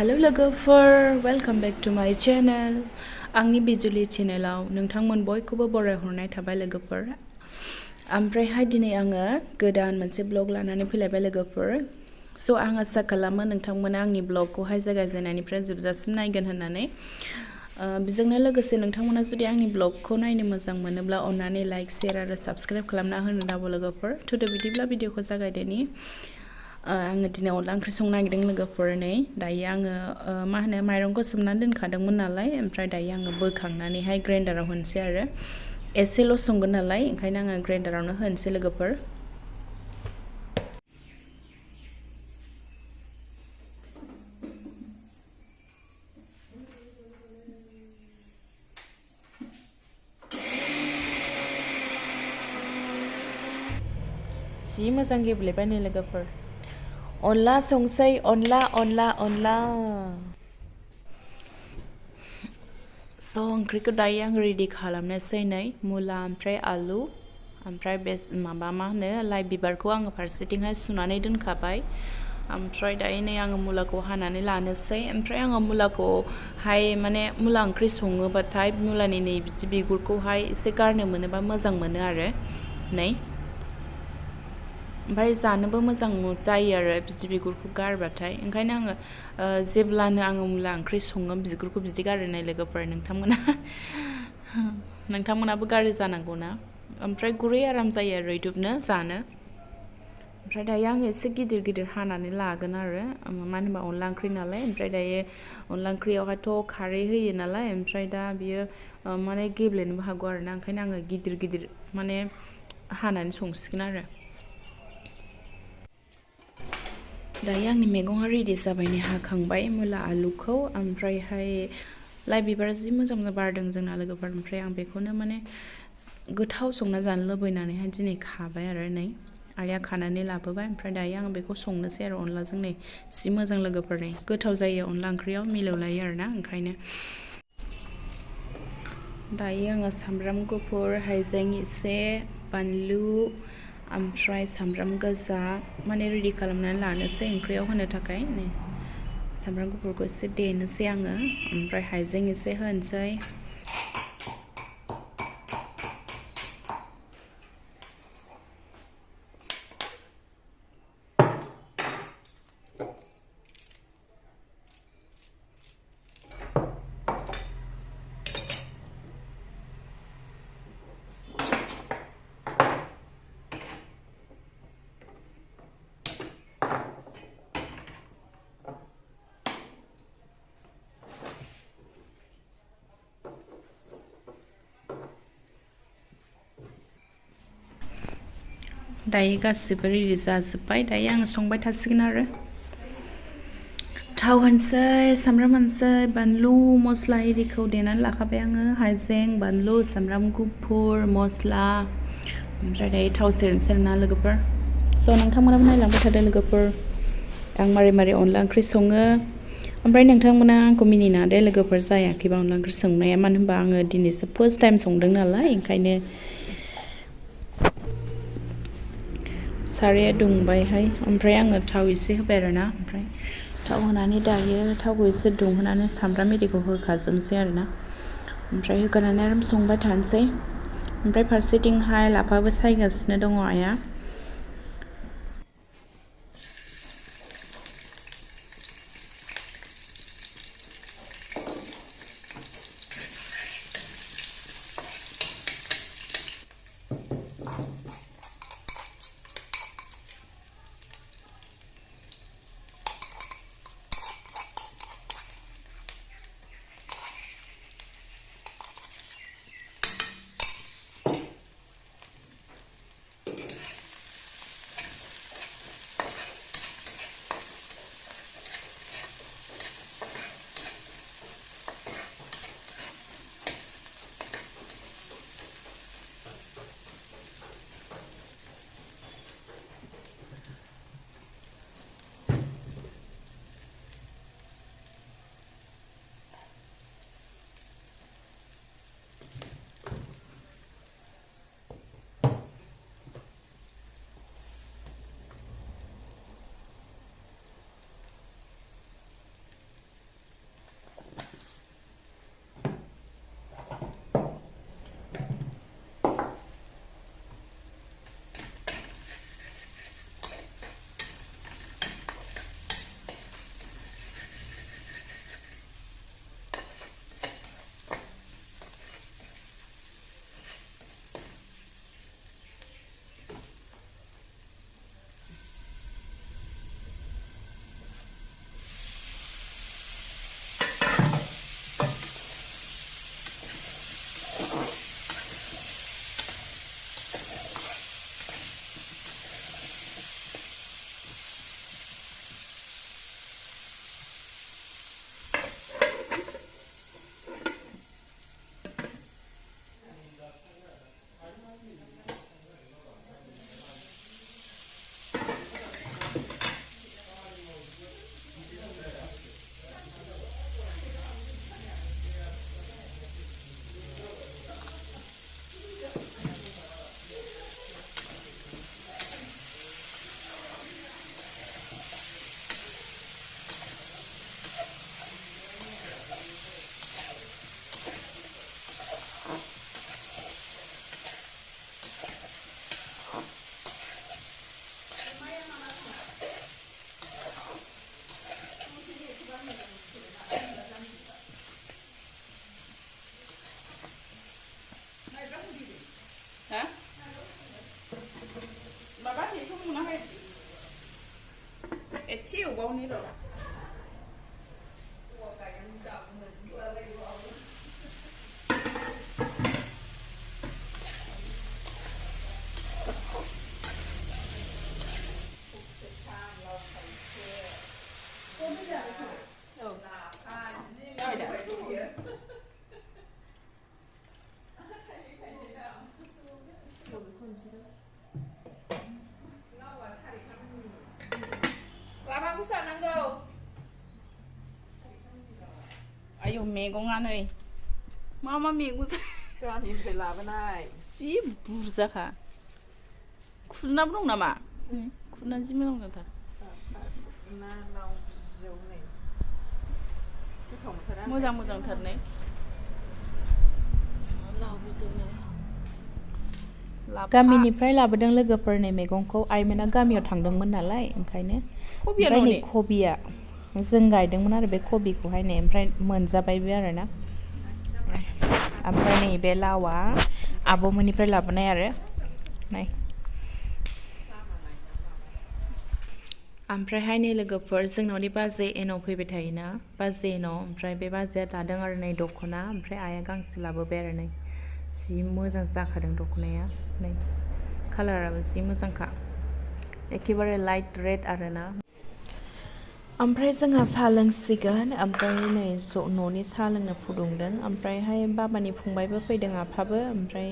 hello लोगोफोर welcome back to माय channel आंनि बिजुलि चेनेलाव नोंथांमोन बयखौबो बरायहरनाय थाबाय लोगोफोर ओमफ्रायहाय दिनै आङो गोदान मोनसे ब्लग लानानै फैलायबाय लोगोफोर स' आं आसा खालामो नोंथांमोना आंनि ब्लगखौहाय जागायजेननायनिफ्राय जोबजासिम नायगोन होननानै बेजोंनो लोगोसे नोंथांमोना जुदि आंनि ब्लगखौ नायनो मोजां मोनोब्ला अन्नानै लाइक शेयार आरो साबस्क्राइब खालामना होनो दाबो लोगोफोर थुदो बिदिब्ला भिडिअखौ जागायदोनि आङो दिनै अनला ओंख्रि संनो नागिरदों लोगोफोर नै दायो आङो मा होनो माइरंखौ सोमनानै दोनखादोंमोन नालाय ओमफ्राय दायो आङो बोखांनानैहाय ग्राइन्डाराव होनोसै आरो एसेल' संगोन नालाय ओंखायनो आङो ग्राइन्डारावनो होनोसै लोगोफोर जि मोजां गेब्लेबाय नै लोगोफोर अनला संसै अनला स' ओंख्रिखौ दायो आं रेडि खालामनोसै नै मुला ओमफ्राय आलु ओमफ्राय मा होनो लाइ बिबारखौ आङो फारसेथिंहाय सुनानै दोनखाबाय ओमफ्राय दायो नै आङो मुलाखौ हानानै लानोसै ओमफ्राय आङो मुलाखौहाय माने मुला ओंख्रि सङोबाथाय मुलानि नै बिदि बिगुरखौहाय एसे गारनो मोनोबा मोजां मोनो आरो नै ओमफ्राय जानोबो मोजां जायो आरो बिदि बिगुरखौ गारबाथाय ओंखायनो आङो जेब्लानो आङो मुला ओंख्रि सङो बिगुरखौ बिदि गारनाय लोगोफोर नोंथांमोनाबो गाज्रि जानांगौ ना ओमफ्राय गुरै आराम जायो आरो रैदुबनो जानो ओमफ्राय दायो आङो एसे गिदिर हानानै लागोन आरो मानो होनबा अनला ओंख्रि नालाय ओमफ्राय दायो अनला ओंख्रियावहायथ' खारै होयो नालाय ओमफ्राय दा बियो माने गेब्लेनोबो हागौ आरोना ओंखायनो आङो गिदिर माने हानानै संसिगोन आरो दायो आंनि मैगङा रेडि जाबाय नै हाखांबाय मुला आलुखौ ओमफ्रायहाय लाइ बिबारा जि मोजां बारदों जोंना लोगोफोर ओमफ्राय आं बेखौनो माने गोथाव संना जानो लुबैनानैहाय दिनै खाबाय आरो नै आइया खानानै लाबोबाय ओमफ्राय दायो आं बेखौ संनोसै आरो अनलाजों नै जि मोजां लोगोफोर नै गोथाव जायो अनला ओंख्रियाव मिलौलायो आरोना ओंखायनो दायो आङो सामब्राम गुफुर हाइजें एसे बानलु ओमफ्राय सामब्राम गोजा माने रेडि खालामनानै लानोसै ओंख्रियाव होनो थाखाय नै सामब्राम गुफुरखौ एसे देनोसै आङो ओमफ्राय हाइजें एसे होनोसै दायो गासिबो रेडि जाजोब्बाय दायो आङो संबाय थासिगोन आरो थाव होनोसै सामब्राम होनोसै बानलु मस्ला एरिखौ देनानै लाखाबाय आङो हाइजें बानलु सामब्राम गुफुर मस्ला ओमफ्राय दायो थाव सेरनोसै ना लोगोफोर स' नोंथांमोनाबो नायलांबाय थादों लोगोफोर आं मारै अनला ओंख्रि सङो ओमफ्राय नोंथांमोना आंखौ मिनिना दे लोगोफोर जायाखैबा अनला ओंख्रि संनाया मानो होनबा आङो दिनैसो फार्स्ट टाइम संदों नालाय ओंखायनो साराया दुंबायहाय ओमफ्राय आङो थाव एसे होबाय आरोना ओमफ्राय थाव होनानै दायो थावखौ एसे दुंहोनानै सामब्राम एरिखौ होखाजोबनोसै आरोना ओमफ्राय होखानानै आराम संबाय थानोसै ओमफ्राय फारसेथिंहाय लाफाबो सायगासिनो दङ आइया लाफाखौ सारनांगौ आयौ मैगङा नै मा मैगं गामिनिफ्राय लाबोनाय जि बुरजाखा खुरनाबो दं नामा खुरनानै जि मोजां मोजांथार ना लाव बिजौ नै गोथाव मोनथारा मोजां मोजांथार नै लाव बिजौ नै गामिनिफ्राय लाबोदों लोगोफोरनि मैगंखौ आइमोना गामियाव थांदोंमोन नालाय ओंखायनो ओमफ्राय नै कबिया जों गायदोंमोन आरो बे कबिखौहाय नै ओमफ्राय मोनजाबायबो आरोना ओमफ्राय नै बे लावआ आब'मोननिफ्राय लाबोनाय आरो नै ओमफ्रायहाय नै लोगोफोर जोंनावनि बाजै एनाव फैबाय थायोना बाजै एनाव ओमफ्राय बे बाजैया दादों आरो नै दख'ना ओमफ्राय आइया गांसे लाबोबाय आरो नै जि मोजां जाखादों दख'नाया नै कालाराबो जि मोजांखा एखेबारे लाइट रेड आरोना ओमफ्राय जोंहा साहा लोंसिगोन ओमफ्राय नै न'नि साहा लोंनो फुदुंदों ओमफ्रायहाय बाबानि फंबायबो फैदों आफाबो ओमफ्राय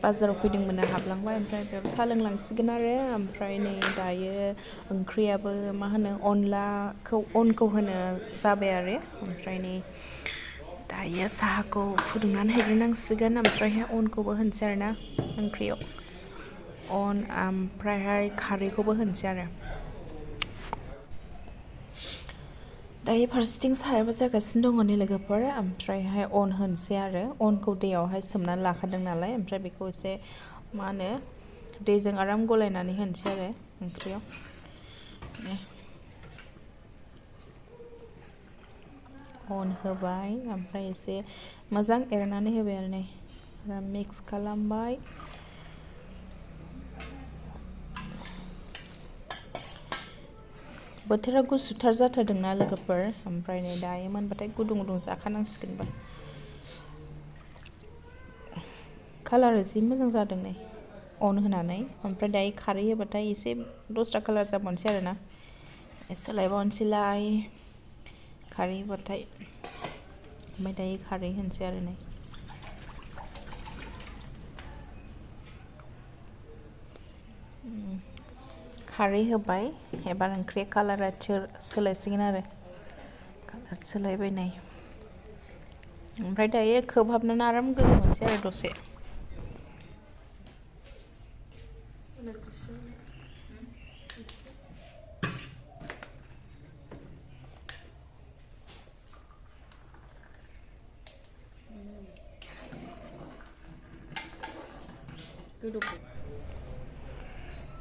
बाजाराव फैदोंमोन हाबलांबाय ओमफ्राय बेयाव साहा लोंलांसिगोन आरो ओमफ्राय नै दायो ओंख्रियाबो मा होनो अनखौ होनो जाबाय आरो ओमफ्राय नै दायो साहाखौ फुदुंनानै हैग्रोनांसिगोन ओमफ्रायहाय अनखौबो होनोसै आरोना ओंख्रियाव अन ओमफ्रायहाय खारैखौबो होनोसै आरो दायो फारसेथिं साहायाबो जागासिनो दङ नै लोगोफोर ओमफ्रायहाय अन होनोसै आरो अनखौ दैयावहाय सोमनानै लाखादों नालाय ओमफ्राय बेखौ एसे मा होनो दैजों आराम गलायनानै होनोसै आरो ओंख्रियाव अन होबाय ओमफ्राय एसे मोजां एरनानै होबाय आरो नै मिक्स खालामबाय बोथोरा गुसुथार जाथारदोंना लोगोफोर ओमफ्राय नै दायो मोनबाथाय गुदुं गुदुं जाखानांसिगोनबा कालारा जि मोजां जादों नै अन होनानै ओमफ्राय दायो खारै होबाथाय एसे दस्रा कालार जाबावनोसै आरोना सोलायबावनोसैलाय खारै होबाथाय ओमफ्राय दायो खारै होनोसै आरो नै खारै होबाय एबार ओंख्रिया कालारा सोलायसिगोन आरो कालार सोलायबाय नै ओमफ्राय दायो खोबहाबनानै आराम गोदौ होनोसै आरो दसे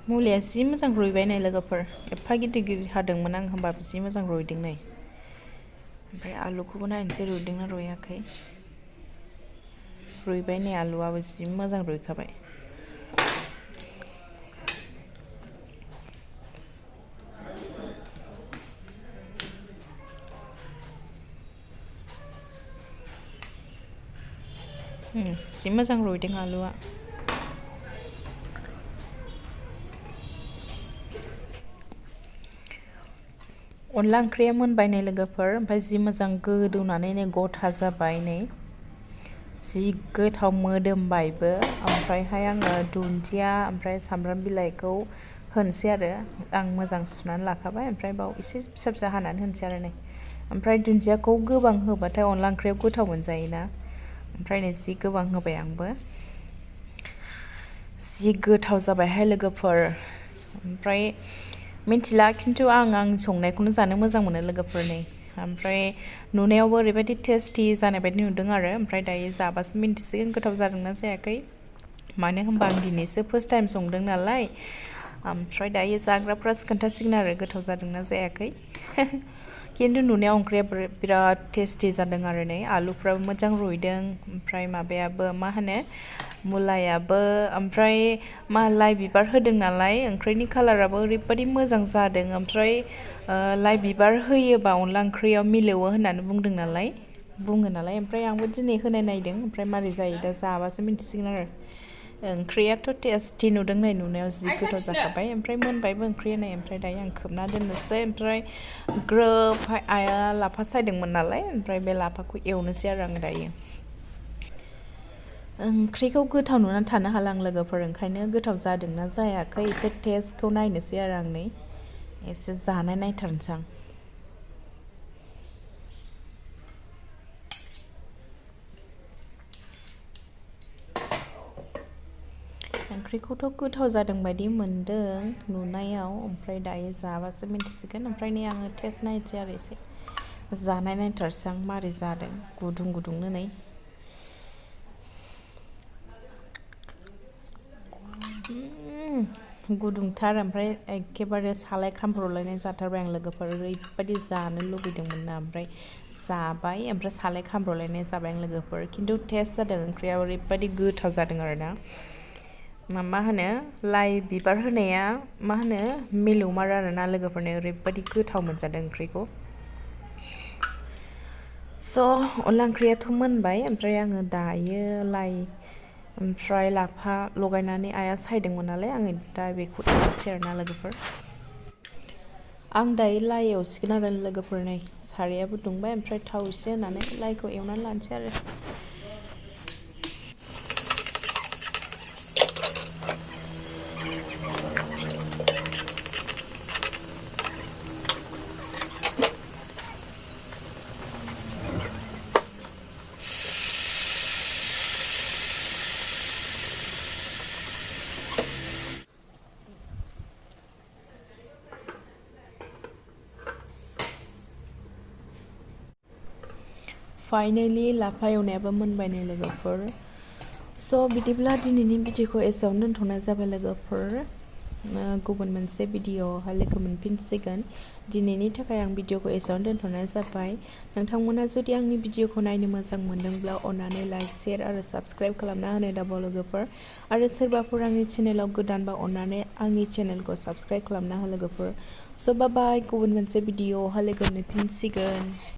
मुलिया जि मोजां रुइबाय नै लोगोफोर एफा गिदिर गिदिर हादोंमोन आं होमबाबो जि मोजां रुइदों नै ओमफ्राय आलुखौबो नायनोसै रुइदोंना रुइयाखै रुइबाय नै आलुआबो जि मोजां रुइखाबाय जि मोजां रुइदों आलुआ अनला ओंख्रिया मोनबाय नै लोगोफोर ओमफ्राय जि मोजां गोदौनानै नै गथा जाबाय नै जि गोथाव मोदोमबायबो ओमफ्रायहाय आङो दुन्दिया ओमफ्राय सामब्राम बिलाइखौ होनोसै आरो आं मोजां सुनानै लाखाबाय ओमफ्राय बाव एसे फिसा फिसा हानानै होनोसै आरो नै ओमफ्राय दुन्दियाखौ गोबां होबाथाय अनला ओंख्रियाव गोथाव मोनजायोना ओमफ्राय नै जि गोबां होबाय आंबो जि गोथाव जाबायहाय लोगोफोर ओमफ्राय मिन्थिला खिन्थु आं संनायखौनो जानो मोजां मोनो लोगोफोरनि ओमफ्राय नुनायावबो ओरैबायदि टेस्टि जानाय बायदि नुदों आरो ओमफ्राय दायो जाबासो मिन्थिसिगोन गोथाव जादोंना जायाखै मानो होनबा आं दिनैसो फार्स्ट टाइम संदों नालाय ओमफ्राय दायो जाग्राफ्रासो खोन्थासिगोन आरो गोथाव जादोंना जायाखै खिन्थु नुनायाव ओंख्रिया बिराद टेस्टि जादों आरो नै आलुफ्राबो मोजां रुइदों ओमफ्राय माबायाबो मा होनो मुलायाबो ओमफ्राय लाइ बिबार होदों नालाय ओंख्रिनि कालाराबो ओरैबायदि मोजां जादों ओमफ्राय लाइ बिबार होयोबा अनला ओंख्रियाव मिलौवो होननानै बुङो नालाय ओमफ्राय आंबो दिनै होनाय नायदों ओमफ्राय मारै जायो दा जाबासो मिन्थिसिगोन आरो ओंख्रियाथ' टेस्टि नुदों नै नुनायाव जि गोथाव जाखाबाय ओमफ्राय मोनबायबो ओंख्रिया नै ओमफ्राय दायो आं खोबना दोननोसै ओमफ्राय ग्रोबहाय आइया लाफा सायदोंमोन नालाय ओमफ्राय बे लाफाखौ एवनोसै आरो आङो दायो ओंख्रिखौ गोथाव नुनानै थानो हाला आं लोगोफोर ओंखायनो गोथाव जादोंना जायाखै एसे टेस्टखौ नायनोसै आरो आं नै एसे जानाय नायथारनोसै आं ओंख्रिखौथ' गोथाव जादों बायदि मोनदों नुनायाव ओमफ्राय दायो जाबासो मिन्थिसिगोन ओमफ्राय नै आङो टेस्ट नायनोसै आरो एसे जानाय नायथारसै आं मारै जादों गुदुं गुदुंनो नै गुदुंथार ओमफ्राय एखेबारे सालाय खामब्रलायनाय जाथारबाय आं लोगोफोर ओरैबायदि जानो लुबैदोंमोन ना ओमफ्राय जाबाय ओमफ्राय सालाय खामब्रलायनाय जाबाय आं लोगोफोर खिन्थु टेस्ट जादों ओंख्रिया ओरैबायदि गोथाव जादों आरो ना मा होनो लाइ बिबार होनाया मा होनो मिलौमार आरोना लोगोफोरनो ओरैबायदि गोथाव मोनजादों ओंख्रिखौ स' अनला ओंख्रियाथ' मोनबाय ओमफ्राय आङो दायो लाइ ओमफ्राय लाफा लगायनानै आइया सायदोंमोन नालाय आङो दा बेखौ एवनोसै आरोना लोगोफोर आं दायो लाइ एवसिगोन आरो लोगोफोर नै सारायाबो दुंबाय ओमफ्राय थाव एसे होनानै लाइखौ एवनानै लानोसै आरो फाइनालि लाफा एवनायाबो मोनबाय नै लोगोफोर स' बिदिब्ला दिनैनि भिडिअखौ एसेयावनो दोनथ'नाय जाबाय लोगोफोर गुबुन मोनसे भिडिअआवहाय लोगो मोनफिनसिगोन दिनैनि थाखाय आं भिडिअखौ एसेयावनो दोनथ'नाय जाबाय नोंथांमोना जुदि आंनि भिडिअखौ नायनो मोजां मोनदोंब्ला अन्नानै लाइक शेयार आरो साबस्क्राइब खालामना होनो दाबाव लोगोफोर आरो सोरबाफोर आंनि चेनेलाव गोदानबा अन्नानै आंनि चेनेलखौ साबस्क्राइब खालामना हो लोगोफोर स' बाय गुबुन मोनसे भिडिअआवहाय लोगो मोनफिनसिगोन